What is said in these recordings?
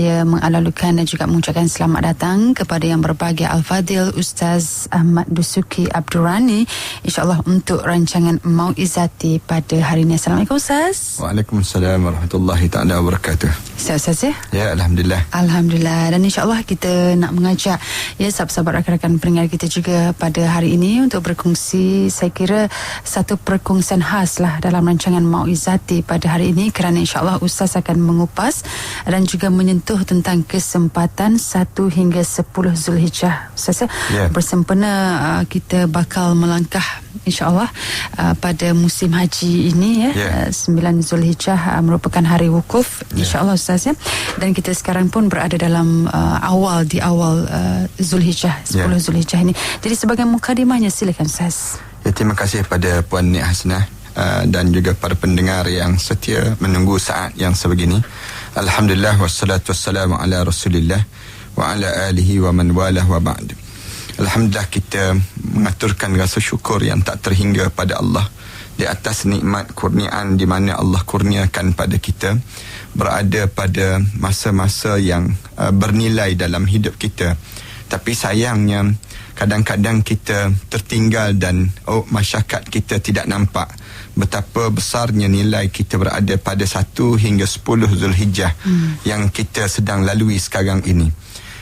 Saya mengalu-alukan dan juga mengucapkan selamat datang kepada yang berbahagia Al-Fadil Ustaz Ahmad Dusuki Abdurrani, insyaAllah untuk rancangan Mau'izati pada hari ini. Assalamualaikum Ustaz. Waalaikumsalam warahmatullahi ta'ala wabarakatuh. Sihat Ustaz ya? Ya, Alhamdulillah. Alhamdulillah. Dan insyaAllah kita nak mengajak sahabat-sahabat rakan-rakan pendengar kita juga pada hari ini untuk berkongsi, saya kira satu perkongsian khas lah dalam rancangan Mau'izati pada hari ini, kerana insyaAllah Ustaz akan mengupas dan juga menyentuh tentang kesempatan 1 hingga 10 Zulhijjah. Ustaz, bersempena kita bakal melangkah insyaAllah pada musim haji ini 9 Zulhijjah merupakan hari wukuf insyaAllah Ustaz ya. Dan kita sekarang pun berada dalam awal Zulhijjah, 10 Zulhijjah ini. Jadi sebagai mukadimahnya, silakan Ustaz. Terima kasih pada Puan Nik Hasnah dan juga para pendengar yang setia menunggu saat yang sebegini. Alhamdulillah wassalatu wassalamu ala Rasulillah wa ala alihi wa man walah wa ba'd. Alhamdulillah, kita mengaturkan rasa syukur yang tak terhingga pada Allah di atas nikmat kurniaan di mana Allah kurniakan pada kita berada pada masa-masa yang bernilai dalam hidup kita. Tapi sayangnya kadang-kadang kita tertinggal dan masyarakat kita tidak nampak betapa besarnya nilai kita berada pada 1 hingga 10 Zulhijjah yang kita sedang lalui sekarang ini.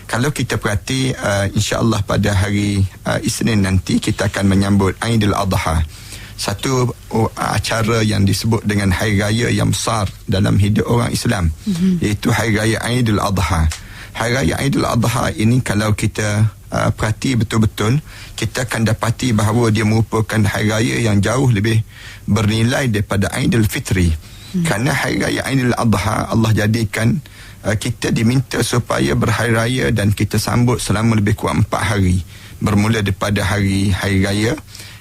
Kalau kita perhati, insya-Allah pada hari Isnin nanti kita akan menyambut Aidil Adha, satu acara yang disebut dengan hari raya yang besar dalam hidup orang Islam, iaitu hari raya Aidil Adha. Hari raya Aidil Adha ini kalau kita perhati betul-betul, kita akan dapati bahawa dia merupakan hari raya yang jauh lebih bernilai daripada Aidil Fitri. Kerana hari raya Aidil Adha Allah jadikan kita diminta supaya berhari raya dan kita sambut selama lebih kurang 4 hari, bermula daripada hari raya,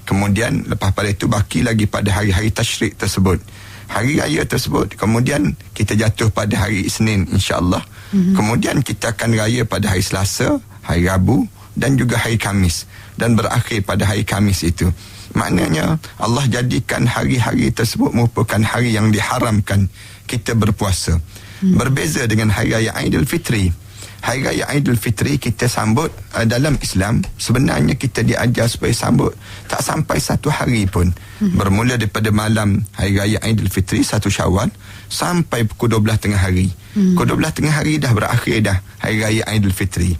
kemudian lepas pada itu baki lagi pada hari-hari tasyrik tersebut. Hari raya tersebut kemudian kita jatuh pada hari Isnin insya-Allah. Kemudian kita akan raya pada hari Selasa, hari Rabu dan juga hari Khamis, dan berakhir pada hari Khamis itu. Maknanya Allah jadikan hari-hari tersebut merupakan hari yang diharamkan kita berpuasa. Berbeza dengan hari raya Aidil Fitri. Hari raya Aidil Fitri kita sambut dalam Islam, sebenarnya kita diajar supaya sambut tak sampai 1 hari pun. Bermula daripada malam hari raya Aidil Fitri 1 Syawal sampai pukul 12 tengah hari. Pukul 12 tengah hari dah berakhir dah hari raya Aidil Fitri.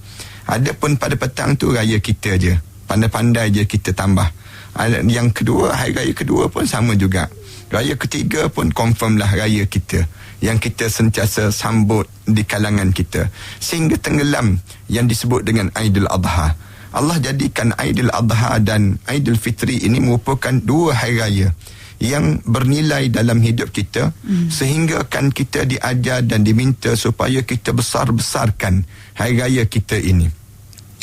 Adapun pada petang tu raya kita je, pandai-pandai je kita tambah. Yang kedua, hari raya kedua pun sama juga. Raya ketiga pun confirm lah raya kita, yang kita sentiasa sambut di kalangan kita, sehingga tenggelam yang disebut dengan Aidil Adha. Allah jadikan Aidil Adha dan Aidil Fitri ini merupakan 2 hari raya yang bernilai dalam hidup kita, sehingga kan kita diajar dan diminta supaya kita besar-besarkan hari raya kita ini.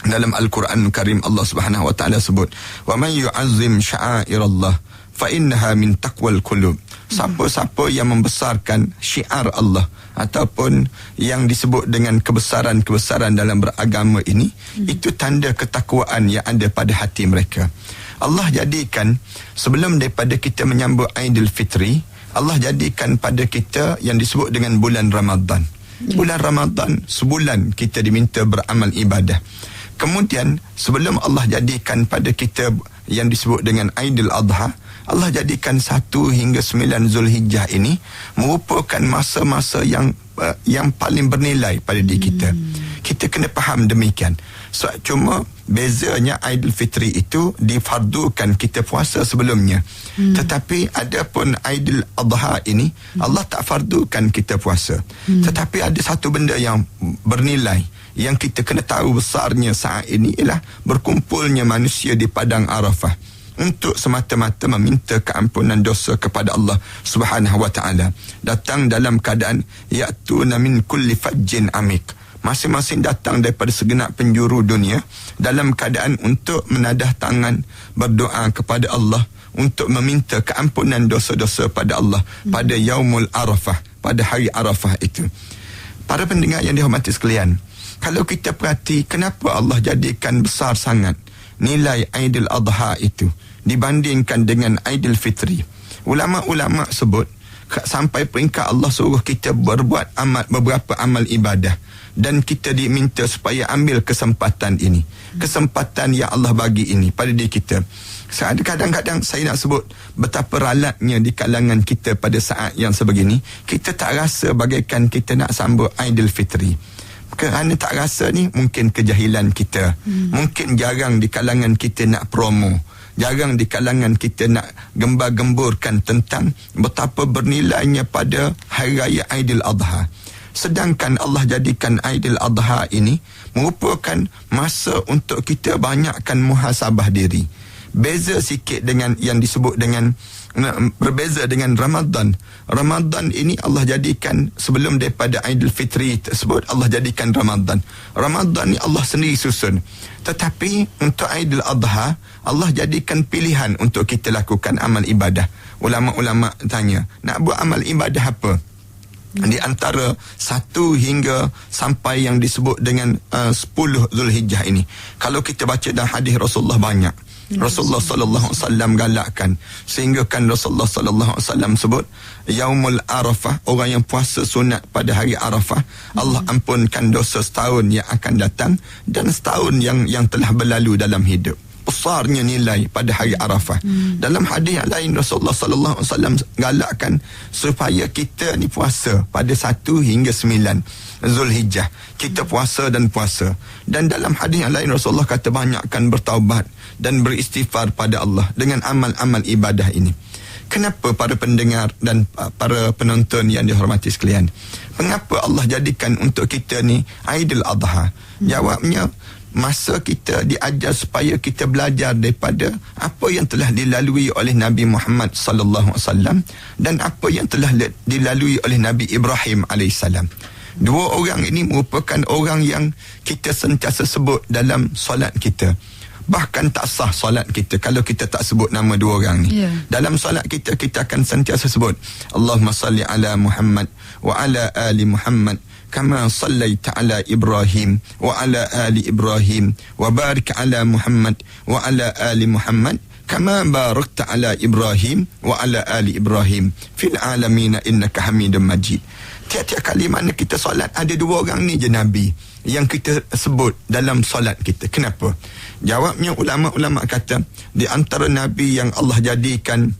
Dalam Al-Quran Karim Allah Subhanahu wa taala sebut, "Wa man yu'azzim sya'airallah fa innaha min taqwal qulub." Siapa-siapa yang membesarkan syiar Allah ataupun yang disebut dengan kebesaran-kebesaran dalam beragama ini, itu tanda ketakwaan yang ada pada hati mereka. Allah jadikan sebelum daripada kita menyambut Aidil Fitri, Allah jadikan pada kita yang disebut dengan bulan Ramadan. Bulan Ramadan sebulan kita diminta beramal ibadah. Kemudian sebelum Allah jadikan pada kita yang disebut dengan Aidil Adha, Allah jadikan 1 hingga 9 Zulhijjah ini merupakan masa-masa yang paling bernilai pada diri kita. Kita kena faham demikian. So, cuma bezanya Aidil Fitri itu difardukan kita puasa sebelumnya. Tetapi adapun Aidil Adha ini Allah tak fardukan kita puasa. Tetapi ada satu benda yang bernilai yang kita kena tahu besarnya saat ini, ialah berkumpulnya manusia di padang Arafah untuk semata-mata meminta keampunan dosa kepada Allah Subhanahu wa taala. Datang dalam keadaan ya'tuna min kulli fajjin amik. Masing-masing datang daripada segenap penjuru dunia dalam keadaan untuk menadah tangan berdoa kepada Allah untuk meminta keampunan dosa-dosa pada Allah pada Yaumul Arafah, pada hari Arafah itu. Para pendengar yang dihormati sekalian, kalau kita perhati kenapa Allah jadikan besar sangat nilai Aidil Adha itu dibandingkan dengan Aidil Fitri. Ulama-ulama sebut sampai peringkat Allah suruh kita berbuat beberapa amal ibadah, dan kita diminta supaya ambil kesempatan ini, kesempatan yang Allah bagi ini pada diri kita. Kadang-kadang saya nak sebut betapa ralatnya di kalangan kita pada saat yang sebegini. Kita tak rasa bagaikan kita nak sambut Aidilfitri. Kerana tak rasa ni mungkin kejahilan kita. Mungkin jarang di kalangan kita nak promo. Jarang di kalangan kita nak gembar-gemburkan tentang betapa bernilainya pada Hari Raya Aidil Adha. Sedangkan Allah jadikan Aidil Adha ini merupakan masa untuk kita banyakkan muhasabah diri. Beza sikit dengan yang disebut dengan, berbeza dengan Ramadan. Ramadan ini Allah jadikan sebelum daripada Aidilfitri tersebut, Allah jadikan Ramadan. Ramadan ni Allah sendiri susun. Tetapi untuk Aidil Adha, Allah jadikan pilihan untuk kita lakukan amal ibadah. Ulama-ulama tanya, nak buat amal ibadah apa? Di antara 1 hingga sampai yang disebut dengan 10 Zulhijjah ini. Kalau kita baca dalam hadis Rasulullah banyak. Rasulullah sallallahu alaihi wasallam galakkan, sehingga kan Rasulullah sallallahu alaihi wasallam sebut Yaumul Arafah, orang yang puasa sunat pada hari Arafah, Allah ampunkan dosa setahun yang akan datang dan setahun yang telah berlalu dalam hidup. Besarnya nilai pada hari Arafah. Dalam hadis yang lain Rasulullah sallallahu alaihi wasallam galakkan supaya kita ni puasa pada 1 hingga 9 Zulhijjah. Kita puasa dan puasa. Dan dalam hadis yang lain Rasulullah kata banyakkan bertaubat dan beristighfar pada Allah dengan amal-amal ibadah ini. Kenapa para pendengar dan para penonton yang dihormati sekalian? Mengapa Allah jadikan untuk kita ni Aidil Adha? Jawabnya, masa kita diajar supaya kita belajar daripada apa yang telah dilalui oleh Nabi Muhammad sallallahu alaihi wasallam dan apa yang telah dilalui oleh Nabi Ibrahim alaihissalam. Dua orang ini merupakan orang yang kita sentiasa sebut dalam solat kita. Bahkan tak sah solat kita kalau kita tak sebut nama dua orang ni. Dalam solat kita akan sentiasa sebut Allahumma salli ala Muhammad wa ala ali Muhammad kama sallaita ala Ibrahim wa ala ali Ibrahim wa barik ala Muhammad wa ala ali Muhammad kama barakta ala Ibrahim wa ala ali Ibrahim fil alamin innaka Hamidum Majid. Tiap-tiap kali mana kita solat ada dua orang ni je Nabi yang kita sebut dalam solat kita. Kenapa? Jawabnya ulama-ulama kata di antara Nabi yang Allah jadikan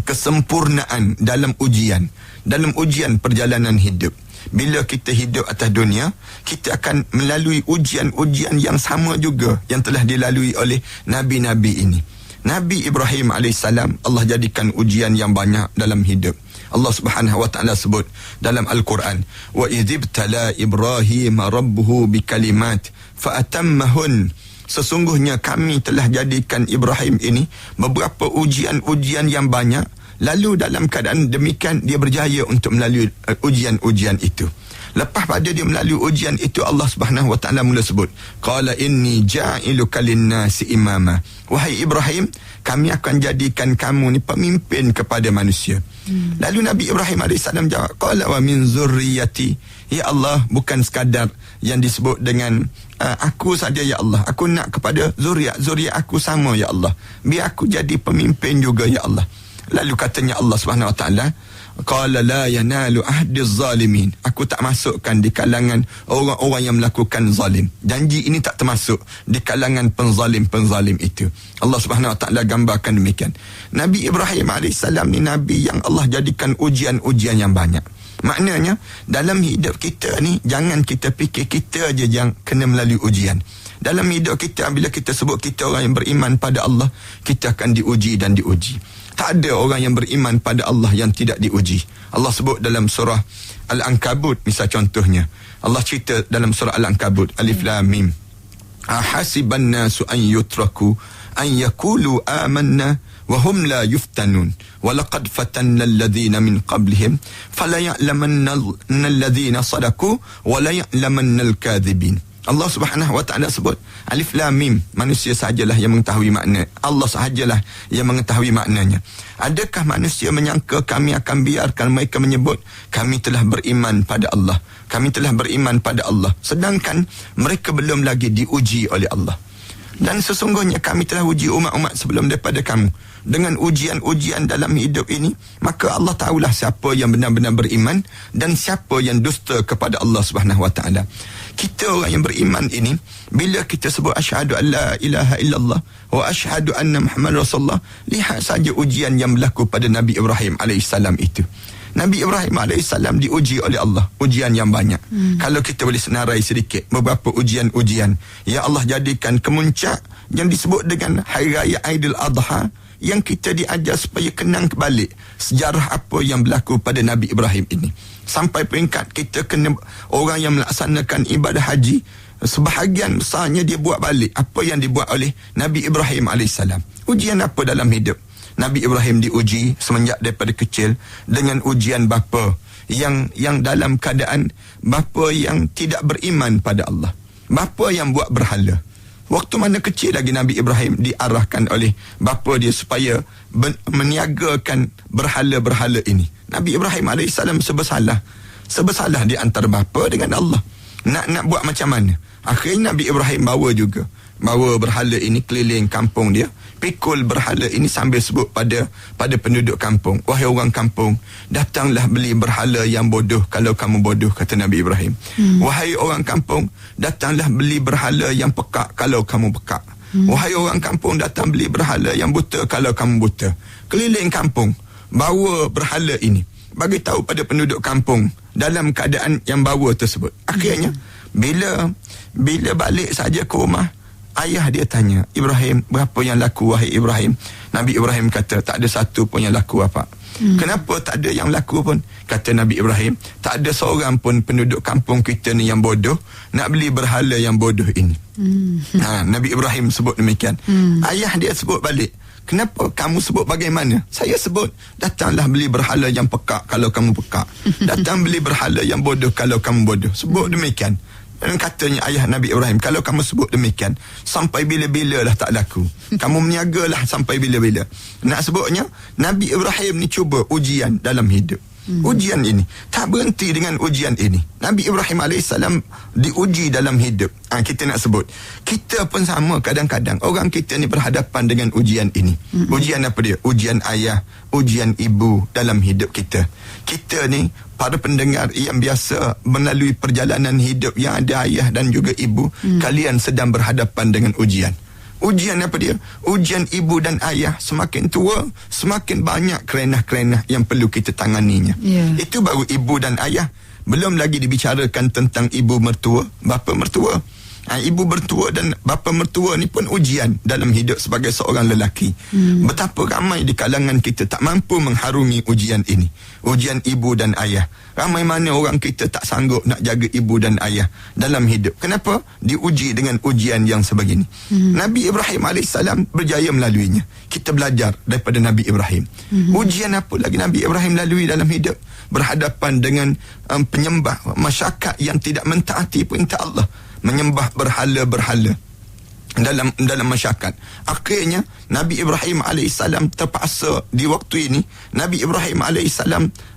kesempurnaan dalam ujian perjalanan hidup. Bila kita hidup atas dunia, kita akan melalui ujian-ujian yang sama juga yang telah dilalui oleh Nabi-Nabi ini. Nabi Ibrahim AS Allah jadikan ujian yang banyak dalam hidup. Allah Subhanahu wa taala sebut dalam Al-Quran, wa idzibtala Ibrahim rabbuhu bikalimat fa atammahun. Sesungguhnya kami telah jadikan Ibrahim ini beberapa ujian-ujian yang banyak, lalu dalam keadaan demikian dia berjaya untuk melalui ujian-ujian itu. Lepas pada dia melalui ujian itu, Allah Subhanahu wa taala mula sebut, qala inni ja'iluka lin-nasi imama. Wahai Ibrahim, kami akan jadikan kamu ni pemimpin kepada manusia. Lalu Nabi Ibrahim AS jawab, qala wa min zurriyati. Ya Allah, bukan sekadar yang disebut dengan aku saja ya Allah. Aku nak kepada zuriat aku sama ya Allah. Biar aku jadi pemimpin juga ya Allah. Lalu katanya Allah Subhanahu wa taala, qala la yanalu ahdiz zalimin. Aku tak masukkan di kalangan orang-orang yang melakukan zalim. Janji ini tak termasuk di kalangan penzalim-penzalim itu. Allah Subhanahu wa taala gambarkan demikian. Nabi Ibrahim AS ni nabi yang Allah jadikan ujian-ujian yang banyak. Maknanya dalam hidup kita ni jangan kita fikir kita aja yang kena melalui ujian. Dalam hidup kita, bila kita sebut kita orang yang beriman pada Allah, kita akan diuji dan diuji. Tak ada orang yang beriman pada Allah yang tidak diuji. Allah sebut dalam surah Al-Ankabut, misal contohnya. Allah cerita dalam surah Al-Ankabut, Alif Lam Mim. Ahasiban nasu an yutraku an yaqulu amanna wa hum la yuftanun wa laqad fatanna alladhina min qablihim fala ya'lamanna alladhina sadaqu wa la ya'lamanna al-kadhibin. Allah Subhanahu wa taala sebut Alif Lam Mim, manusia sahajalah yang mengetahui makna. Allah sahajalah yang mengetahui maknanya. Adakah manusia menyangka kami akan biarkan mereka menyebut kami telah beriman pada Allah, kami telah beriman pada Allah, sedangkan mereka belum lagi diuji oleh Allah. Dan sesungguhnya kami telah uji umat-umat sebelum daripada kamu dengan ujian-ujian dalam hidup ini, maka Allah tahulah siapa yang benar-benar beriman dan siapa yang dusta kepada Allah Subhanahu wa taala. Kita orang yang beriman ini, bila kita sebut asyhadu an la ilaha illallah wa asyhadu anna Muhammad Rasulullah, lihat saja ujian yang berlaku pada Nabi Ibrahim alaihissalam itu. Nabi Ibrahim AS diuji oleh Allah, ujian yang banyak. Kalau kita boleh senarai sedikit beberapa ujian-ujian yang Allah jadikan kemuncak yang disebut dengan Hari Raya Aidil Adha, yang kita diajar supaya kenang kebalik sejarah apa yang berlaku pada Nabi Ibrahim ini. Sampai peringkat kita kena, orang yang melaksanakan ibadah haji, sebahagian besarnya dia buat balik apa yang dibuat oleh Nabi Ibrahim AS. Ujian apa dalam hidup? Nabi Ibrahim diuji semenjak daripada kecil dengan ujian bapa yang dalam keadaan bapa yang tidak beriman pada Allah. Bapa yang buat berhala. Waktu mana kecil lagi Nabi Ibrahim diarahkan oleh bapa dia supaya meniagakan berhala-berhala ini. Nabi Ibrahim AS sebersalah di antara bapa dengan Allah. Nak buat macam mana? Akhirnya Nabi Ibrahim bawa berhala ini keliling kampung dia, pikul berhala ini sambil sebut pada penduduk kampung, wahai orang kampung, datanglah beli berhala yang bodoh kalau kamu bodoh, kata Nabi Ibrahim. Wahai orang kampung, datanglah beli berhala yang pekak kalau kamu pekak. Wahai orang kampung, datang beli berhala yang buta kalau kamu buta. Keliling kampung bawa berhala ini, bagi tahu pada penduduk kampung dalam keadaan yang bawa tersebut. Akhirnya bila balik saja ke rumah, ayah dia tanya, Ibrahim, berapa yang laku wahai Ibrahim? Nabi Ibrahim kata, tak ada satu pun yang laku apa. Kenapa tak ada yang laku pun? Kata Nabi Ibrahim, tak ada seorang pun penduduk kampung kita ni yang bodoh nak beli berhala yang bodoh ini. Nabi Ibrahim sebut demikian. Ayah dia sebut balik, kenapa kamu sebut bagaimana? Saya sebut, datanglah beli berhala yang pekak kalau kamu pekak. Datang beli berhala yang bodoh kalau kamu bodoh. Sebut demikian. Dan katanya ayah Nabi Ibrahim, kalau kamu sebut demikian, sampai bila-bila lah tak laku. Kamu meniagalah sampai bila-bila. Nak sebutnya, Nabi Ibrahim ni cuba ujian dalam hidup. Ujian ini tak berhenti dengan ujian ini. Nabi Ibrahim AS diuji dalam hidup. Kita nak sebut, kita pun sama, kadang-kadang orang kita ni berhadapan dengan ujian ini. Ujian apa dia? Ujian ayah, ujian ibu dalam hidup kita. Kita ni, para pendengar yang biasa melalui perjalanan hidup yang ada ayah dan juga ibu, kalian sedang berhadapan dengan ujian. Ujian apa dia? Ujian ibu dan ayah, semakin tua, semakin banyak kerenah-kerenah yang perlu kita tanganinya. Itu baru ibu dan ayah. Belum lagi dibicarakan tentang ibu mertua, bapa mertua. Ibu mertua dan bapa mertua ni pun ujian dalam hidup sebagai seorang lelaki. Betapa ramai di kalangan kita tak mampu mengharungi ujian ini. Ujian ibu dan ayah. Ramai mana orang kita tak sanggup nak jaga ibu dan ayah dalam hidup. Kenapa? Diuji dengan ujian yang sebegini. Nabi Ibrahim AS berjaya melaluinya. Kita belajar daripada Nabi Ibrahim. Ujian apa lagi Nabi Ibrahim lalui dalam hidup? Berhadapan dengan penyembah masyarakat yang tidak mentaati perintah Allah, menyembah berhala-berhala dalam masyarakat. Akhirnya Nabi Ibrahim AS terpaksa di waktu ini, Nabi Ibrahim AS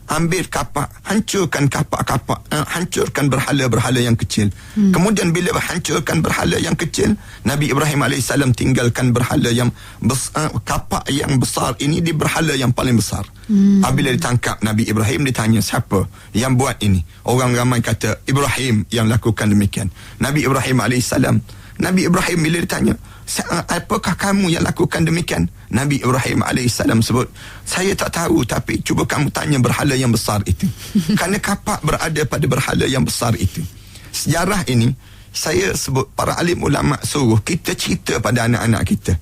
ambil kapak, hancurkan kapak-kapak, hancurkan berhala-berhala yang kecil. Kemudian bila hancurkan berhala yang kecil, Nabi Ibrahim AS tinggalkan berhala yang besar, kapak yang besar ini di berhala yang paling besar. Bila ditangkap Nabi Ibrahim, ditanya siapa yang buat ini. Orang ramai kata Ibrahim yang lakukan demikian. Nabi Ibrahim AS, Nabi Ibrahim bila ditanya, apakah kamu yang lakukan demikian? Nabi Ibrahim AS sebut, saya tak tahu, tapi cuba kamu tanya berhala yang besar itu. Kerana kapak berada pada berhala yang besar itu. Sejarah ini saya sebut, para alim ulama suruh kita cerita pada anak-anak kita.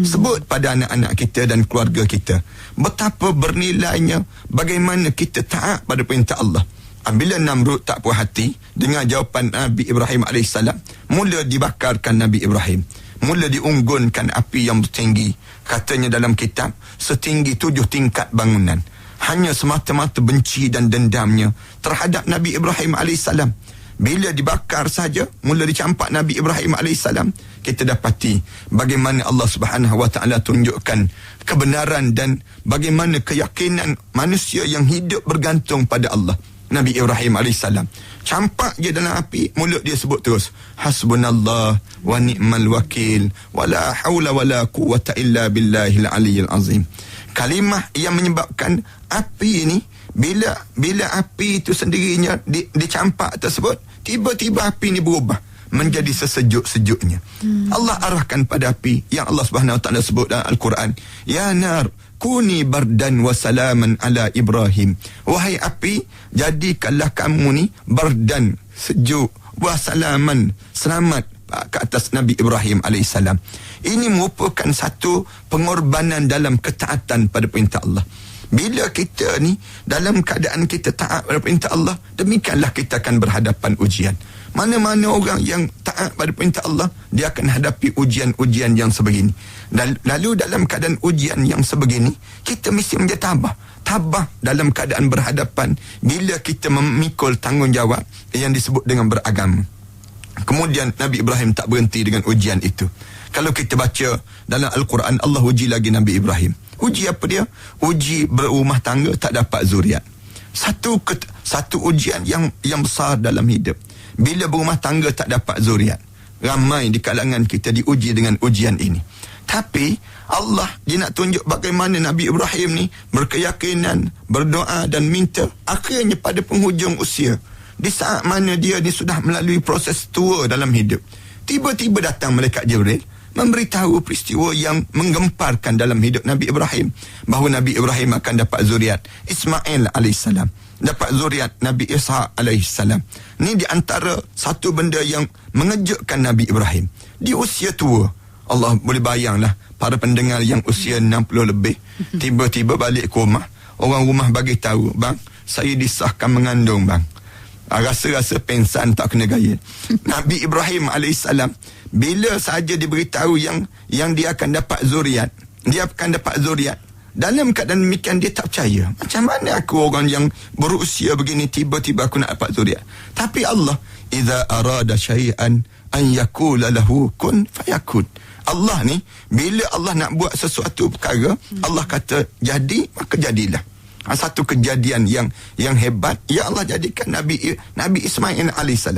Sebut pada anak-anak kita dan keluarga kita betapa bernilainya bagaimana kita taat pada perintah Allah. Bila Namrud tak puas hati dengan jawapan Nabi Ibrahim AS, mula dibakarkan Nabi Ibrahim, mula diunggunkan api yang tinggi, katanya dalam kitab setinggi 7 tingkat bangunan, hanya semata-mata benci dan dendamnya terhadap Nabi Ibrahim AS. Bila dibakar saja, mula dicampak Nabi Ibrahim AS, kita dapati bagaimana Allah Subhanahu Wa Taala tunjukkan kebenaran dan bagaimana keyakinan manusia yang hidup bergantung pada Allah. Nabi Ibrahim AS. Campak je dalam api, mulut dia sebut terus, hasbunallah wa ni'mal wakil, wala hawla wala quwwata illa billahil aliyyil azim. Kalimah yang menyebabkan api ini, bila api itu sendirinya dicampak tersebut, tiba-tiba api ini berubah menjadi sesejuk-sejuknya. Allah arahkan pada api yang Allah Subhanahu Wa Taala sebut dalam Al-Quran, ya nar kuni bardan wa salaman ala Ibrahim. Wahai api, jadikanlah kamu ni bardan, sejuk, wa salaman, selamat ke atas Nabi Ibrahim AS. Ini merupakan satu pengorbanan dalam ketaatan pada perintah Allah. Bila kita ni dalam keadaan kita taat pada perintah Allah, demikianlah kita akan berhadapan ujian. Mana-mana orang yang taat pada perintah Allah, dia akan hadapi ujian-ujian yang sebegini. Dan lalu dalam keadaan ujian yang sebegini, kita mesti menjadi tabah dalam keadaan berhadapan bila kita memikul tanggungjawab yang disebut dengan beragama. Kemudian Nabi Ibrahim tak berhenti dengan ujian itu. Kalau kita baca dalam Al-Quran, Allah uji lagi Nabi Ibrahim. Uji apa dia? Uji berumah tangga tak dapat zuriat. Satu ujian yang besar dalam hidup. Bila berumah tangga tak dapat zuriat. Ramai di kalangan kita diuji dengan ujian ini. Tapi Allah dia nak tunjuk bagaimana Nabi Ibrahim ni berkeyakinan, berdoa dan minta. Akhirnya pada penghujung usia, di saat mana dia ni sudah melalui proses tua dalam hidup, tiba-tiba datang malaikat Jibril memberitahu peristiwa yang menggemparkan dalam hidup Nabi Ibrahim, bahawa Nabi Ibrahim akan dapat zuriat Ismail AS, dapat zuriat Nabi Ishaq AS. Ini di antara satu benda yang mengejutkan Nabi Ibrahim di usia tua. Allah boleh bayanglah, para pendengar yang usia 60 lebih tiba-tiba balik ke rumah, orang rumah bagi tahu, bang, saya disahkan mengandung, bang. Rasa-rasa pensan tak kena gaya. Nabi Ibrahim AS, bila saja diberitahu yang dia akan dapat zuriat, dalam keadaan demikian dia tak percaya. Macam mana aku orang yang berusia begini tiba-tiba aku nak dapat zuriat? Tapi Allah, idza arada syai'an an yakula lahu kun fayakun. Allah ni, bila Allah nak buat sesuatu perkara, Allah kata jadi, maka jadilah. Satu kejadian yang hebat, ya Allah jadikan Nabi Ismail AS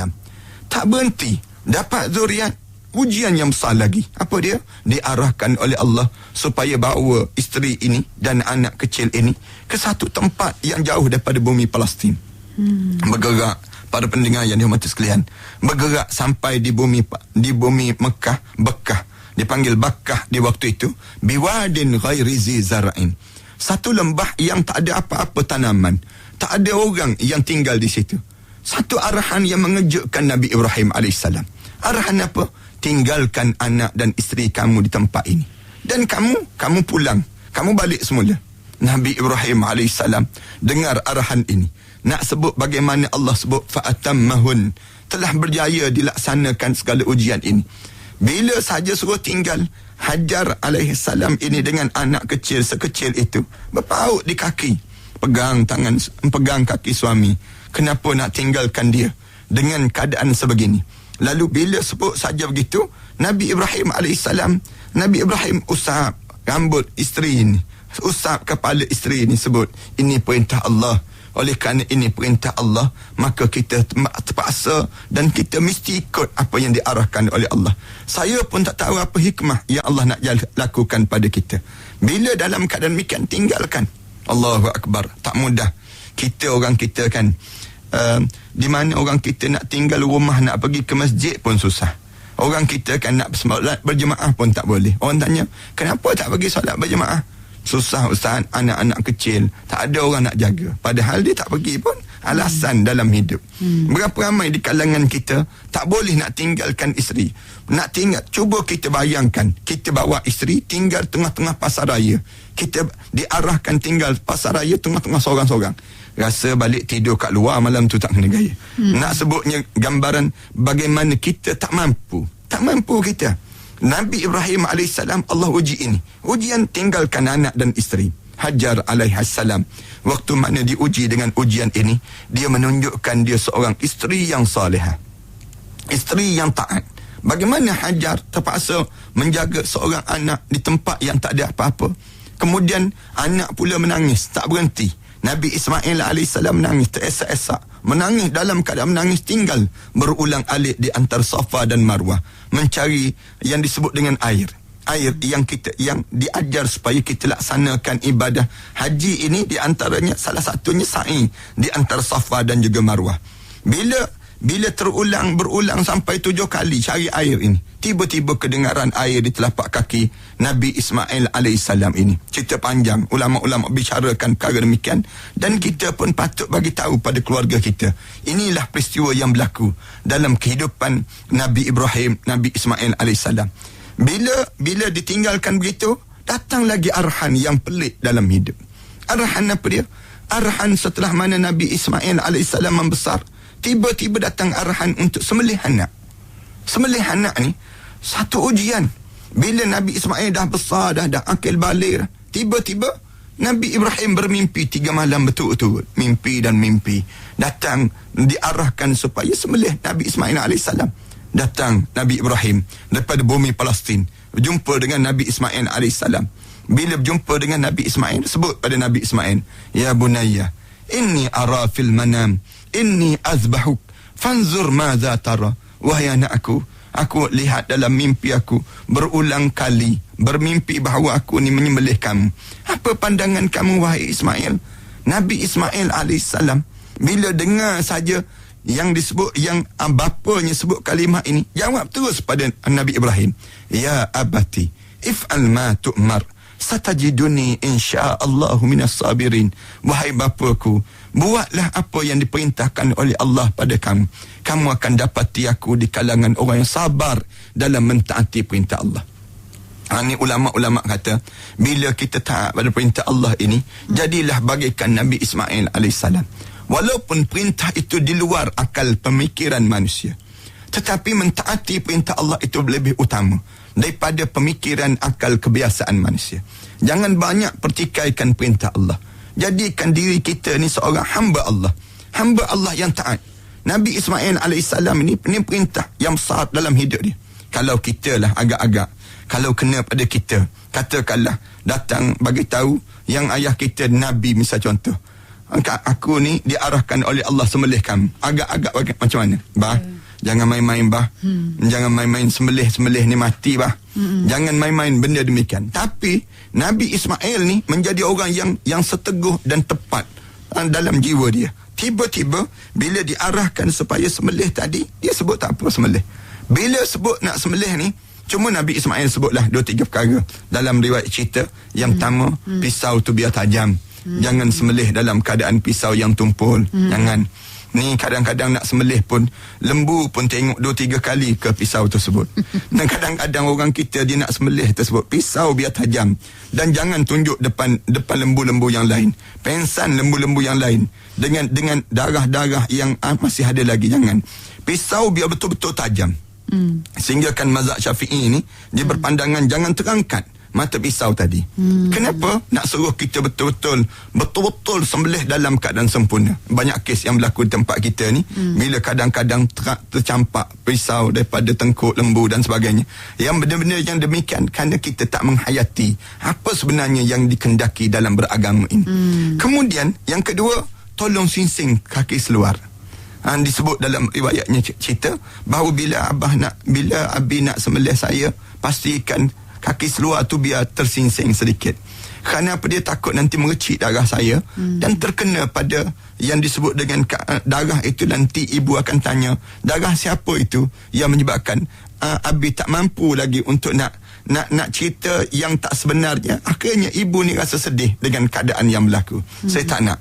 tak berhenti dapat zuriat. Ujian yang besar lagi, apa dia? Diarahkan oleh Allah supaya bawa isteri ini dan anak kecil ini ke satu tempat yang jauh daripada bumi Palestin. Bergerak, para pendengar yang dihormati sekalian, bergerak sampai di bumi Mekah, dipanggil Bakkah di waktu itu, biwadin ghairi zi zara'in. Satu lembah yang tak ada apa-apa tanaman, tak ada orang yang tinggal di situ. Satu arahan yang mengejutkan Nabi Ibrahim AS. Arahan apa? Tinggalkan anak dan isteri kamu di tempat ini, dan kamu pulang, kamu balik semula. Nabi Ibrahim AS dengar arahan ini, nak sebut bagaimana Allah sebut fa'atammahun, telah berjaya dilaksanakan segala ujian ini. Bila saja suruh tinggal, Hajar alaihissalam ini dengan anak kecil sekecil itu berpaut di kaki, pegang kaki suami. Kenapa nak tinggalkan dia dengan keadaan sebegini? Lalu bila sebut saja begitu, Nabi Ibrahim AS, Nabi Ibrahim usap rambut isteri ini, usap kepala isteri ini, sebut, ini perintah Allah. Oleh kerana ini perintah Allah, maka kita terpaksa dan kita mesti ikut apa yang diarahkan oleh Allah. Saya pun tak tahu apa hikmah yang Allah nak lakukan pada kita. Bila dalam keadaan demikian, tinggalkan. Allahu Akbar. Tak mudah. Orang kita kan, di mana orang kita nak tinggal rumah, nak pergi ke masjid pun susah. Orang kita kan nak solat berjemaah pun tak boleh. Orang tanya, kenapa tak pergi solat berjemaah? Susah Ustaz, anak-anak kecil, tak ada orang nak jaga. Padahal dia tak pergi pun, alasan dalam hidup. Berapa ramai di kalangan kita tak boleh nak tinggalkan isteri. Nak tinggal, cuba kita bayangkan, kita bawa isteri tinggal tengah-tengah pasar raya. Kita diarahkan tinggal pasar raya tengah-tengah seorang-seorang. Rasa balik tidur kat luar malam tu tak kena gaya. Nak sebutnya gambaran bagaimana kita tak mampu kita. Nabi Ibrahim AS, Allah uji ini. Ujian tinggalkan anak dan isteri. Hajar alaihissalam, waktu mana diuji dengan ujian ini, dia menunjukkan dia seorang isteri yang salihah, isteri yang taat. Bagaimana Hajar terpaksa menjaga seorang anak di tempat yang tak ada apa-apa. Kemudian anak pula menangis, tak berhenti. Nabi Ismail AS menangis teresak-esak, menangis dalam keadaan menangis, tinggal berulang alik di antara Safa dan Marwah mencari yang disebut dengan air yang diajar supaya kita laksanakan ibadah haji ini. Di antaranya salah satunya sa'i di antara Safa dan juga Marwah. Bila berulang sampai 7 kali cari air ini, tiba-tiba kedengaran air di telapak kaki Nabi Ismail AS ini. Cerita panjang, ulama-ulama bicarakan perkara demikian, dan kita pun patut bagi tahu pada keluarga kita. Inilah peristiwa yang berlaku dalam kehidupan Nabi Ibrahim, Nabi Ismail AS. Bila ditinggalkan begitu, datang lagi arahan yang pelik dalam hidup. Arahan apa dia? Arahan setelah mana Nabi Ismail AS membesar, tiba-tiba datang arahan untuk sembelih anak. Sembelih anak ni satu ujian. Bila Nabi Ismail dah besar, dah akil balik, tiba-tiba Nabi Ibrahim bermimpi 3 malam betul-betul. Mimpi dan mimpi. Datang diarahkan supaya sembelih Nabi Ismail AS. Datang Nabi Ibrahim daripada bumi Palestin, berjumpa dengan Nabi Ismail AS. Bila berjumpa dengan Nabi Ismail, sebut pada Nabi Ismail, "Ya bunayya, inni ara fil manam, inni azbahuk, fanzur madza tara." Wahai anakku, aku lihat dalam mimpi aku berulang kali bermimpi bahawa aku ni menyembelih kamu. Apa pandangan kamu wahai Ismail? Nabi Ismail AS bila dengar saja yang disebut, yang bapanya sebut kalimah ini, jawab terus pada Nabi Ibrahim, "Ya abati, if'al ma tu'mar, satajiduni insya'allahu minas sabirin." Wahai bapaku, buatlah apa yang diperintahkan oleh Allah pada kamu. Kamu akan dapati aku di kalangan orang yang sabar dalam mentaati perintah Allah. Ini ulama-ulama kata, bila kita taat pada perintah Allah ini, jadilah bagaikan Nabi Ismail AS. Walaupun perintah itu di luar akal pemikiran manusia, tetapi mentaati perintah Allah itu lebih utama daripada pemikiran akal kebiasaan manusia. Jangan banyak pertikaikan perintah Allah. Jadikan diri kita ni seorang hamba Allah. Hamba Allah yang taat. Nabi Ismail AS ini perintah yang besar dalam hidup dia. Kalau kita lah agak-agak, kalau kena pada kita, katakanlah datang bagi tahu yang ayah kita Nabi, misal contoh, aku ni diarahkan oleh Allah sembelih kamu. Agak-agak macam mana? Jangan main-main jangan main-main sembelih ni mati jangan main-main benda demikian. Tapi Nabi Ismail ni menjadi orang yang seteguh dan tepat dalam jiwa dia. Tiba-tiba bila diarahkan supaya sembelih tadi, dia sebut tak apa sembelih. Bila sebut nak sembelih ni, cuma Nabi Ismail sebutlah 2-3 perkara dalam riwayat cerita. Yang pertama, pisau tu biar tajam. Jangan sembelih dalam keadaan pisau yang tumpul. Jangan. Ni kadang-kadang nak sembelih pun, lembu pun tengok 2-3 kali ke pisau tersebut. Dan kadang-kadang orang kita dia nak sembelih tersebut, pisau biar tajam. Dan jangan tunjuk depan lembu-lembu yang lain. Pensan lembu-lembu yang lain dengan darah-darah yang masih ada lagi. Jangan. Pisau biar betul-betul tajam. Sehingga kan mazhab Syafi'i ni dia berpandangan jangan terangkat mata pisau tadi. Kenapa? Nak suruh kita betul-betul sembelih dalam keadaan sempurna. Banyak kes yang berlaku di tempat kita ni, bila kadang-kadang tercampak pisau daripada tengkuk lembu dan sebagainya. Yang benda-benda yang demikian kerana kita tak menghayati apa sebenarnya yang dikendaki dalam beragama ini. Kemudian yang kedua, tolong singsing kaki seluar. Disebut dalam riwayatnya cerita bahawa bila Abi nak sembelih saya, pastikan kaki seluar tu biar tersingsing sedikit. Kerana apa? Dia takut nanti mengecik darah saya dan terkena pada yang disebut dengan darah itu. Nanti ibu akan tanya, darah siapa itu yang menyebabkan Abi tak mampu lagi untuk nak cerita yang tak sebenarnya. Akhirnya ibu ni rasa sedih dengan keadaan yang berlaku. Saya tak nak.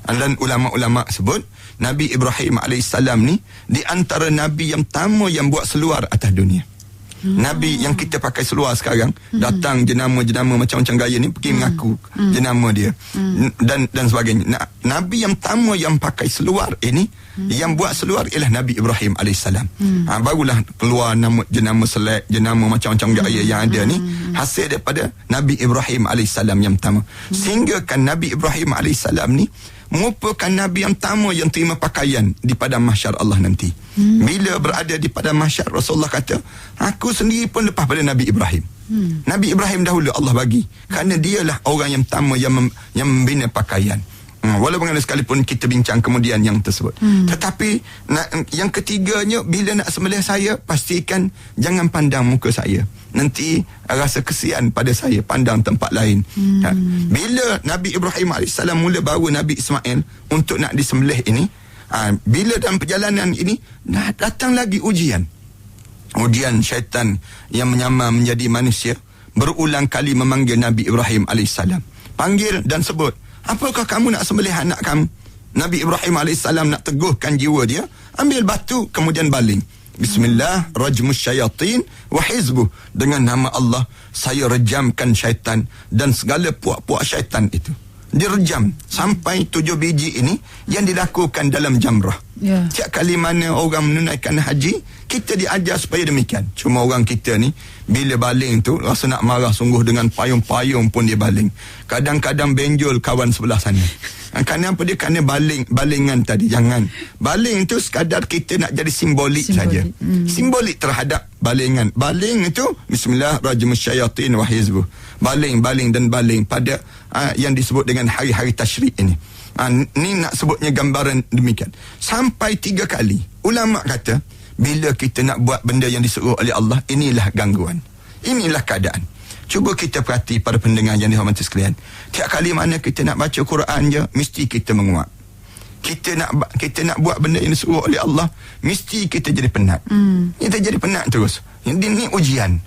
Dan ulama-ulama sebut Nabi Ibrahim AS ni di antara Nabi yang pertama yang buat seluar atas dunia. Nabi yang kita pakai seluar sekarang, datang jenama-jenama macam-macam gaya ni pergi mengaku jenama dia dan sebagainya. Nabi yang pertama yang pakai seluar ini, yang buat seluar ialah Nabi Ibrahim AS. Barulah keluar jenama selek, jenama macam-macam gaya yang ada ni hasil daripada Nabi Ibrahim AS yang pertama. Sehingga kan Nabi Ibrahim AS ni merupakan Nabi yang pertama yang terima pakaian di padang mahsyar Allah nanti. Bila berada di padang mahsyar, Rasulullah kata, aku sendiri pun lepas pada Nabi Ibrahim. Nabi Ibrahim dahulu Allah bagi, kerana dialah orang yang pertama yang membina pakaian. Walaupun sekalipun kita bincang kemudian yang tersebut. Tetapi yang ketiganya, bila nak sembelih saya, pastikan jangan pandang muka saya. Nanti rasa kesian pada saya, pandang tempat lain. Bila Nabi Ibrahim AS mula bawa Nabi Ismail untuk nak disembelih ini, bila dalam perjalanan ini datang lagi ujian syaitan yang menyamar menjadi manusia, berulang kali memanggil Nabi Ibrahim AS. Panggil dan sebut, apakah kamu nak sembelih anak kamu? Nabi Ibrahim AS nak teguhkan jiwa dia, ambil batu kemudian baling. Bismillah, rajmus syayatin wa hizbuh. Dengan nama Allah, saya rejamkan syaitan dan segala puak-puak syaitan itu. Direjam sampai 7 biji ini yang dilakukan dalam jamrah. Tiap kali mana orang menunaikan haji, kita diajar supaya demikian. Cuma orang kita ni bila baling tu rasa nak marah sungguh, dengan payung-payung pun dia baling. Kadang-kadang benjol kawan sebelah sana. Kerana apa dia? Kerana balingan tadi. Jangan. Baling tu sekadar kita nak jadi simbolik saja. Simbolik terhadap balingan. Baling itu bismillah rajmus syayatin wa hizbuh. Baling dan baling pada yang disebut dengan hari-hari tasyrik ini. Ni nak sebutnya gambaran demikian. Sampai 3 kali. Ulama kata, bila kita nak buat benda yang disuruh oleh Allah, inilah gangguan. Inilah keadaan. Cuba kita perhati para pendengar yang dihormati sekalian. Tiap kali mana kita nak baca Quran je, mesti kita menguap. Kita nak buat benda yang disuruh oleh Allah, mesti kita jadi penat. Kita jadi penat terus. Ini ujian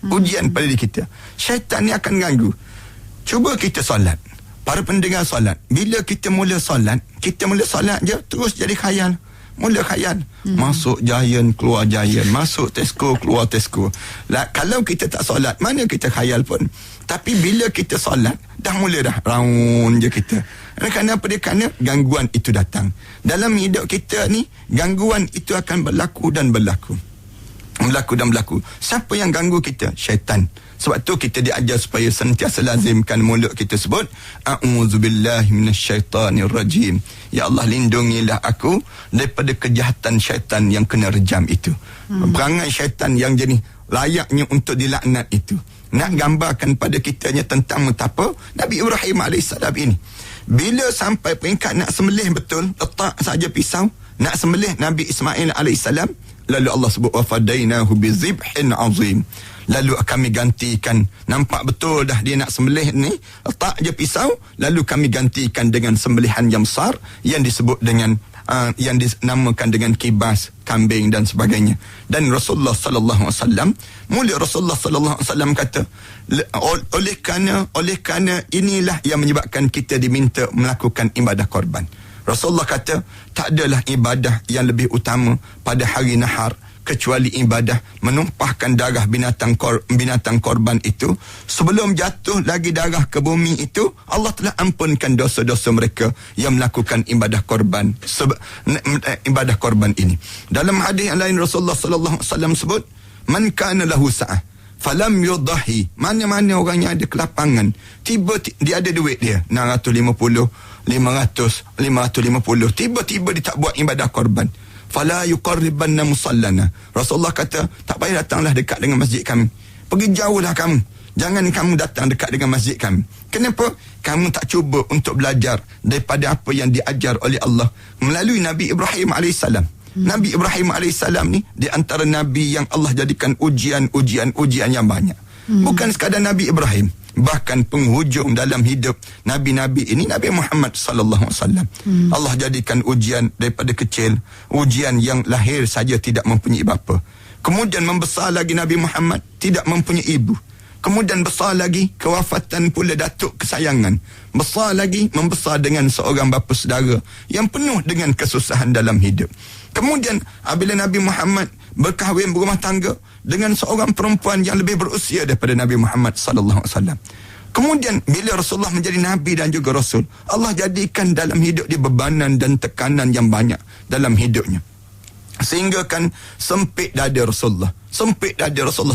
pada diri kita. Syaitan ni akan ganggu. Cuba kita solat. Para pendengar solat, bila kita mula solat je terus jadi khayal. Mula khayal. Masuk Giant, keluar Giant. Masuk Tesco, keluar Tesco. Kalau kita tak solat, mana kita khayal pun. Tapi bila kita solat, dah round je kita. Kerana apa dia? Kerana gangguan itu datang. Dalam hidup kita ni, gangguan itu akan berlaku. Siapa yang ganggu kita? Syaitan. Sebab tu kita diajar supaya sentiasa lazimkan mulut kita sebut a'udzubillahi minasyaitanirrajim. Ya Allah, lindungilah aku daripada kejahatan syaitan yang kena rejam itu. Perangai syaitan yang jadi layaknya untuk dilaknat itu. Nak gambarkan pada kitanya tentang betapa Nabi Ibrahim AS ini, bila sampai peringkat nak sembelih betul, letak saja pisau nak sembelih Nabi Ismail AS, lalu Allah sebut wafadainahu bizibhin azim. Lalu kami gantikan, nampak betul dah dia nak sembelih ni, letak je pisau, lalu kami gantikan dengan sembelihan yang besar yang disebut dengan yang dinamakan dengan kibas kambing dan sebagainya. Dan Rasulullah sallallahu alaihi wasallam, Rasulullah sallallahu alaihi wasallam kata, oleh kerana inilah yang menyebabkan kita diminta melakukan ibadah korban. Rasulullah kata, tak adalah ibadah yang lebih utama pada hari nahar kecuali ibadah menumpahkan darah binatang korban itu. Sebelum jatuh lagi darah ke bumi itu, Allah telah ampunkan dosa-dosa mereka yang melakukan ibadah korban ini. Dalam hadis yang lain, Rasulullah sallallahu alaihi wasallam sebut, man kana lahu sa'ah falam yudahi. Mana-mana orang yang ada kelapangan, dia ada duit dia 650, 500, 550, tiba-tiba dia tak buat ibadah korban, fala yuqarribanna musallana. Rasulullah kata, tak payah datanglah dekat dengan masjid kami. Pergi jauhlah kamu. Jangan kamu datang dekat dengan masjid kami. Kenapa? Kamu tak cuba untuk belajar daripada apa yang diajar oleh Allah melalui Nabi Ibrahim AS. Nabi Ibrahim AS ni di antara Nabi yang Allah jadikan ujian yang banyak. Bukan sekadar Nabi Ibrahim, bahkan penghujung dalam hidup Nabi-Nabi ini, Nabi Muhammad sallallahu alaihi wasallam. Allah jadikan ujian daripada kecil, ujian yang lahir saja tidak mempunyai bapa. Kemudian membesar lagi Nabi Muhammad tidak mempunyai ibu. Kemudian besar lagi, kewafatan pula datuk kesayangan. Besar lagi, membesar dengan seorang bapa saudara yang penuh dengan kesusahan dalam hidup. Kemudian apabila Nabi Muhammad berkahwin, berumah tangga dengan seorang perempuan yang lebih berusia daripada Nabi Muhammad sallallahu alaihi wasallam. Kemudian bila Rasulullah menjadi Nabi dan juga Rasul, Allah jadikan dalam hidup dia bebanan dan tekanan yang banyak dalam hidupnya. Sehingga kan sempit dada Rasulullah,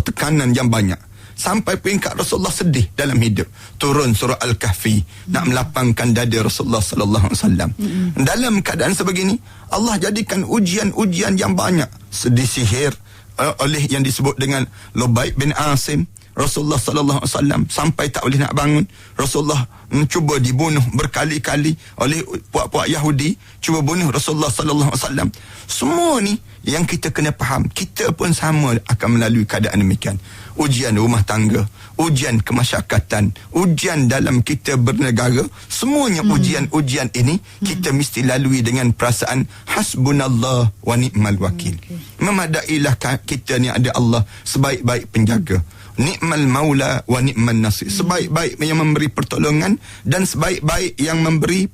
tekanan yang banyak. Sampai peringkat Rasulullah sedih dalam hidup. Turun surah Al-Kahfi nak melapangkan dada Rasulullah sallallahu alaihi wasallam. Dalam keadaan sebegini, Allah jadikan ujian yang banyak. Disihir oleh yang disebut dengan Lubayy bin Asim. Rasulullah sallallahu alaihi wasallam sampai tak boleh nak bangun. Rasulullah cuba dibunuh berkali-kali oleh puak-puak Yahudi, cuba bunuh Rasulullah sallallahu alaihi wasallam. Semua ni yang kita kena faham, kita pun sama akan melalui keadaan demikian. Ujian rumah tangga, ujian kemasyarakatan, ujian dalam kita bernegara, semuanya ujian-ujian ini kita mesti lalui dengan perasaan hasbunallah wa ni'mal wakil. Memadailah kita ni ada Allah sebaik-baik penjaga. Ni'mal maula wa ni'man nasir. Sebaik-baik yang memberi pertolongan dan sebaik-baik yang memberi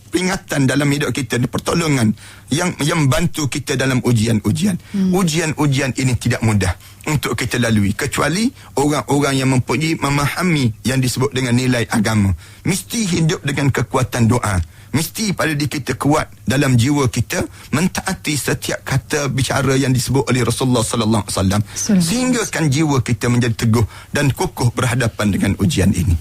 peringatan dalam hidup kita, pertolongan yang membantu kita dalam ujian-ujian. Ujian-ujian ini tidak mudah untuk kita lalui, kecuali orang-orang yang memahami yang disebut dengan nilai agama. Mesti hidup dengan kekuatan doa. Mesti pada diri kita kuat dalam jiwa kita mentaati setiap kata bicara yang disebut oleh Rasulullah sallallahu alaihi wasallam, sehinggakan jiwa kita menjadi teguh dan kukuh berhadapan dengan ujian ini.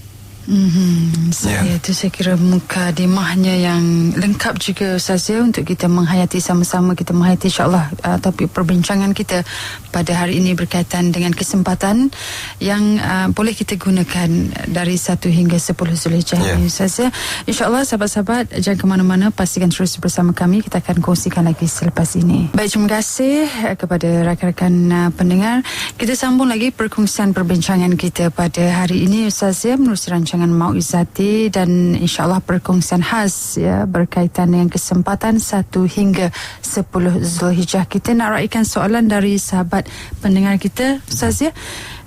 Saya kira mukadimahnya yang lengkap juga Ustaz ya, untuk kita menghayati sama-sama, kita menghayati insya-Allah topik perbincangan kita pada hari ini berkaitan dengan kesempatan yang boleh kita gunakan dari 1 hingga 10 Zulhijjah ini Ustaz ya. Insya-Allah sahabat-sahabat jangan ke mana-mana, pastikan terus bersama kami, kita akan kongsikan lagi selepas ini. Baik, terima kasih kepada rakan-rakan pendengar. Kita sambung lagi perkongsian perbincangan kita pada hari ini Ustaz ya, menerusi rancangan Mau'izati, dan insya-Allah perkongsian khas ya berkaitan dengan kesempatan 1 hingga 10 Zulhijjah. Kita nak raikan soalan dari sahabat pendengar kita Ustaz ya.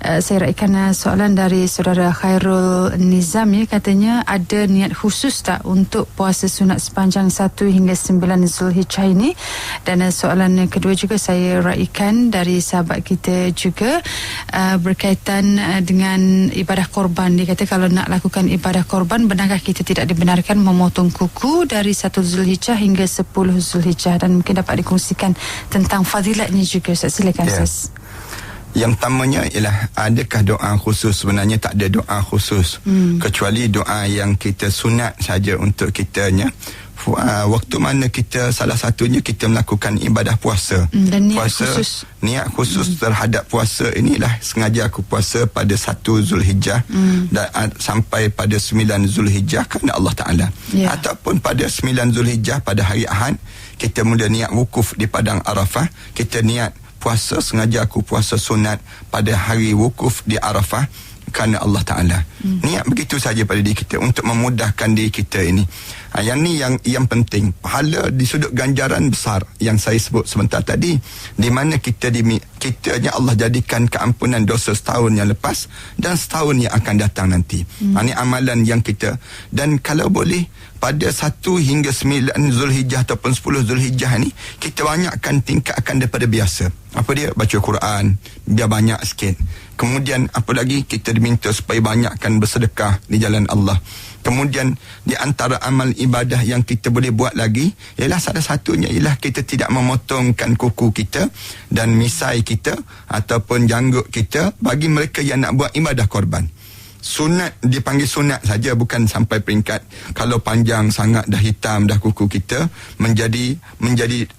Saya raikan soalan dari saudara Khairul Nizam ya, katanya ada niat khusus tak untuk puasa sunat sepanjang 1 hingga 9 Zulhijjah ini. Dan soalan yang kedua juga saya raikan dari sahabat kita juga berkaitan dengan ibadah korban. Dia kata kalau nak lakukan ibadah korban, benarkah kita tidak dibenarkan memotong kuku dari 1 Zulhijjah hingga 10 Zulhijjah, dan mungkin dapat dikongsikan tentang fadilatnya juga Ustaz. Silakan Ustaz. Yang pertamanya ialah adakah doa khusus? Sebenarnya tak ada doa khusus, kecuali doa yang kita sunat saja untuk kitanya. Waktu mana kita, salah satunya kita melakukan ibadah puasa. Dan niat khusus terhadap puasa inilah, sengaja aku puasa pada 1 Zulhijjah dan sampai pada 9 Zulhijjah kerana Allah Ta'ala. Ataupun pada 9 Zulhijjah pada hari Ahad, kita mula niat wukuf di Padang Arafah. Kita niat puasa, sengaja aku puasa sunat pada hari wukuf di Arafah kerana Allah Ta'ala. Niat begitu saja pada diri kita untuk memudahkan diri kita ini. Yang ni yang penting. Pahala di sudut ganjaran besar yang saya sebut sebentar tadi, di mana kitanya Allah jadikan keampunan dosa setahun yang lepas dan setahun yang akan datang nanti. Ini amalan yang kita, dan kalau boleh pada 1 hingga 9 Zulhijjah ataupun 10 Zulhijjah ni, kita banyakkan tingkatkan daripada biasa. Apa dia? Baca Quran biar banyak sikit. Kemudian apa lagi? Kita diminta supaya banyakkan bersedekah di jalan Allah. Kemudian di antara amal ibadah yang kita boleh buat lagi ialah salah satunya ialah kita tidak memotongkan kuku kita dan misai kita ataupun janggut kita bagi mereka yang nak buat ibadah korban. Sunat dipanggil sunat saja, bukan sampai peringkat kalau panjang sangat dah hitam dah kuku kita menjadi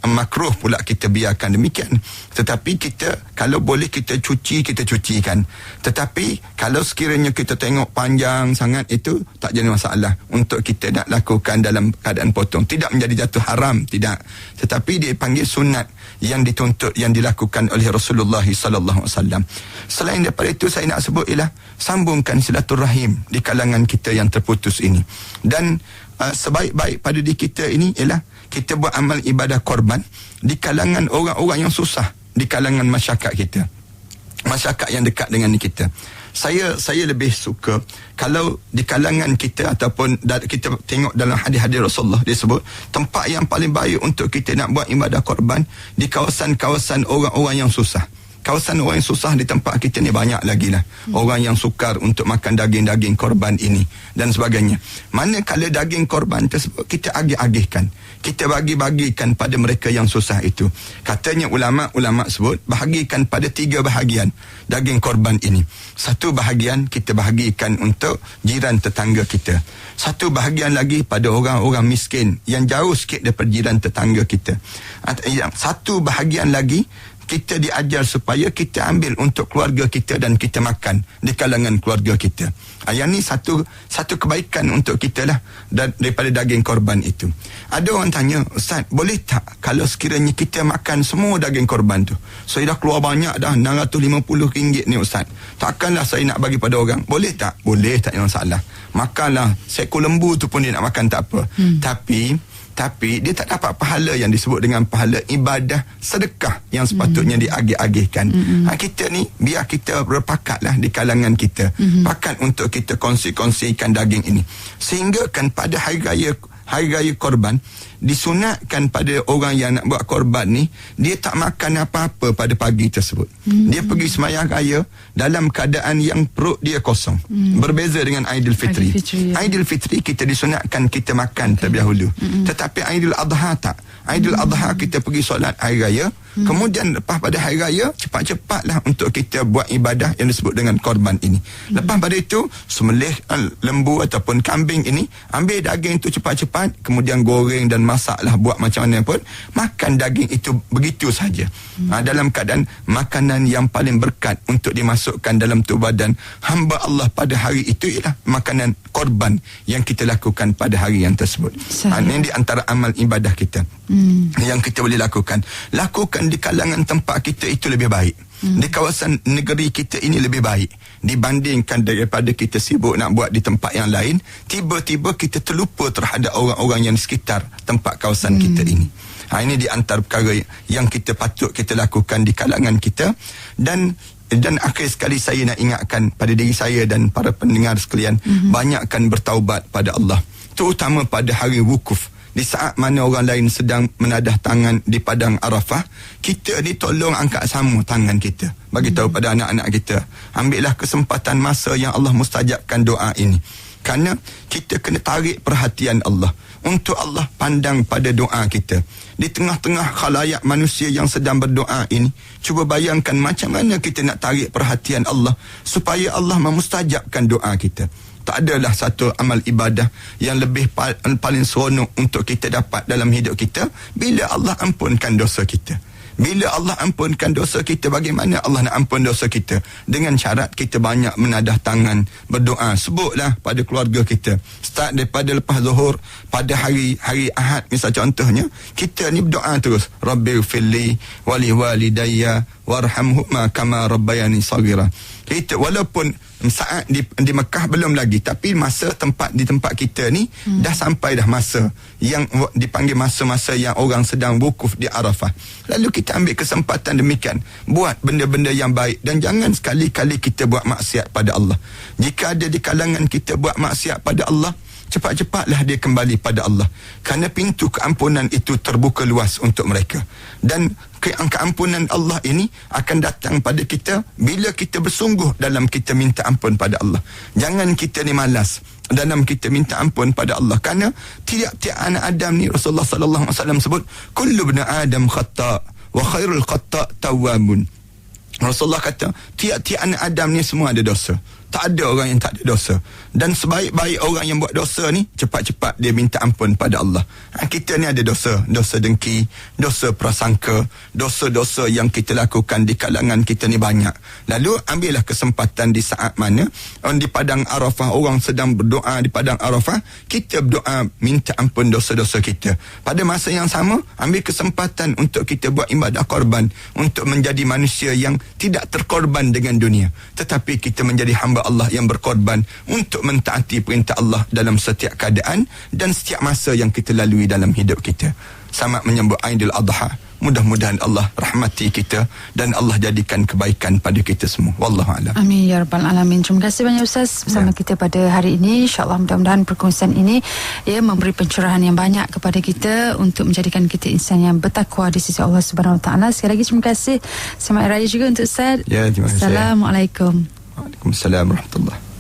makruh pula kita biarkan demikian. Tetapi kita kalau boleh kita cucikan. Tetapi kalau sekiranya kita tengok panjang sangat, itu tak jadi masalah untuk kita nak lakukan dalam keadaan potong. Tidak menjadi jatuh haram, tidak. Tetapi dia panggil sunat yang dituntut, yang dilakukan oleh Rasulullah sallallahu alaihi wasallam. Selain daripada itu, saya nak sebut ialah sambungkan silaturahim di kalangan kita yang terputus ini. Dan sebaik-baik pada diri kita ini ialah kita buat amal ibadah korban di kalangan orang-orang yang susah, di kalangan masyarakat kita, masyarakat yang dekat dengan kita. Saya lebih suka kalau di kalangan kita ataupun kita tengok dalam hadis-hadis Rasulullah, dia sebut tempat yang paling baik untuk kita nak buat ibadah korban di kawasan-kawasan orang-orang yang susah. Kawasan orang yang susah di tempat kita ni banyak lagi lah. Orang yang sukar untuk makan daging-daging korban ini dan sebagainya. Manakala daging korban tersebut kita agih-agihkan, kita bagi-bagikan pada mereka yang susah itu. Katanya ulama' sebut bahagikan pada 3 bahagian daging korban ini. 1 bahagian kita bahagikan untuk jiran tetangga kita. 1 bahagian lagi pada orang-orang miskin yang jauh sikit daripada jiran tetangga kita. 1 bahagian lagi kita diajar supaya kita ambil untuk keluarga kita dan kita makan di kalangan keluarga kita. Yang ni satu kebaikan untuk kita lah daripada daging korban itu. Ada orang tanya, Ustaz, boleh tak kalau sekiranya kita makan semua daging korban tu? Saya dah keluar banyak dah, RM650 ni Ustaz. Takkanlah saya nak bagi pada orang. Boleh tak? Boleh, tak ada masalah. Makanlah. Seekor lembu tu pun dia nak makan, tak apa. Tapi dia tak dapat pahala yang disebut dengan pahala ibadah sedekah yang sepatutnya diagih-agihkan. Kita ni biar kita berpakatlah di kalangan kita, pakat untuk kita kongsi-kongsikan daging ini, sehingga kan pada hari raya korban disunatkan pada orang yang nak buat korban ni, dia tak makan apa-apa pada pagi tersebut. Dia pergi sembahyang raya dalam keadaan yang perut dia kosong. Berbeza dengan Aidilfitri. Aidilfitri kita disunatkan kita makan terlebih dahulu. Tetapi Aidil Adha tak. Aidil Adha kita pergi solat hari raya, kemudian lepas pada hari raya cepat-cepatlah untuk kita buat ibadah yang disebut dengan korban ini. Lepas pada itu sembelih lembu ataupun kambing ini, ambil daging itu cepat-cepat, kemudian goreng dan masaklah, buat macam mana pun, makan daging itu begitu saja. Dalam keadaan makanan yang paling berkat untuk dimasukkan dalam tubuh badan hamba Allah pada hari itu ialah makanan korban yang kita lakukan pada hari yang tersebut. Ini di antara amal ibadah kita yang kita boleh lakukan di kalangan tempat kita itu lebih baik. Di kawasan negeri kita ini lebih baik dibandingkan daripada kita sibuk nak buat di tempat yang lain. Tiba-tiba kita terlupa terhadap orang-orang yang di sekitar tempat kawasan kita ini. Ini di antara perkara yang kita patut kita lakukan di kalangan kita. Dan akhir sekali saya nak ingatkan pada diri saya dan para pendengar sekalian, banyakkan bertaubat pada Allah, terutama pada hari wukuf. Di saat mana orang lain sedang menadah tangan di padang Arafah, kita ni tolong angkat sama tangan kita, bagi tahu pada anak-anak kita, ambillah kesempatan masa yang Allah mustajabkan doa ini. Kerana kita kena tarik perhatian Allah, untuk Allah pandang pada doa kita. Di tengah-tengah khalayak manusia yang sedang berdoa ini, cuba bayangkan macam mana kita nak tarik perhatian Allah supaya Allah memustajabkan doa kita. Tak adalah satu amal ibadah yang lebih paling seronok untuk kita dapat dalam hidup kita bila Allah ampunkan dosa kita. Bila Allah ampunkan dosa kita, bagaimana Allah nak ampun dosa kita? Dengan syarat kita banyak menadah tangan berdoa. Sebutlah pada keluarga kita, start daripada lepas zuhur pada hari Ahad misal contohnya, kita ni berdoa terus, Rabbighfirli wali walidayya warhamhuma kama rabbayani saghira. Kita walaupun saat di Mekah belum lagi, tapi di tempat kita ni dah sampai dah masa yang dipanggil masa-masa yang orang sedang wukuf di Arafah. Lalu kita ambil kesempatan demikian, buat benda-benda yang baik, dan jangan sekali-kali kita buat maksiat pada Allah. Jika ada di kalangan kita buat maksiat pada Allah, cepat-cepatlah dia kembali pada Allah, kerana pintu keampunan itu terbuka luas untuk mereka. Dan keampunan Allah ini akan datang pada kita bila kita bersungguh dalam kita minta ampun pada Allah. Jangan kita ni malas dalam kita minta ampun pada Allah, kerana tiap-tiap anak Adam ni, Rasulullah sallallahu alaihi wasallam sebut, kullu ibn Adam khata' wa khairul khata' tawwabun. Rasulullah kata, tiap-tiap anak Adam ni semua ada dosa. Tak ada orang yang tak ada dosa. Dan sebaik-baik orang yang buat dosa ni, cepat-cepat dia minta ampun pada Allah. Kita ni ada dosa. Dosa dengki, dosa prasangka, dosa-dosa yang kita lakukan di kalangan kita ni banyak. Lalu ambillah kesempatan di saat mana di padang Arafah, orang sedang berdoa di padang Arafah, kita berdoa minta ampun dosa-dosa kita. Pada masa yang sama, ambil kesempatan untuk kita buat ibadah korban, untuk menjadi manusia yang tidak terkorban dengan dunia, tetapi kita menjadi hamba Allah yang berkorban untuk mentaati perintah Allah dalam setiap keadaan dan setiap masa yang kita lalui dalam hidup kita. Selamat menyambut Aidil Adha. Mudah-mudahan Allah rahmati kita dan Allah jadikan kebaikan pada kita semua. Wallahu a'lam. Amin ya rabbal alamin. Terima kasih banyak Ustaz bersama kita pada hari ini. InsyaAllah mudah-mudahan perkongsian ini memberi pencerahan yang banyak kepada kita untuk menjadikan kita insan yang bertakwa di sisi Allah Subhanahu Wa Taala. Sekali lagi terima kasih. Selamat Raya juga untuk Ustaz. Ya, terima kasih. Assalamualaikum. Waalaikumsalam warahmatullahi.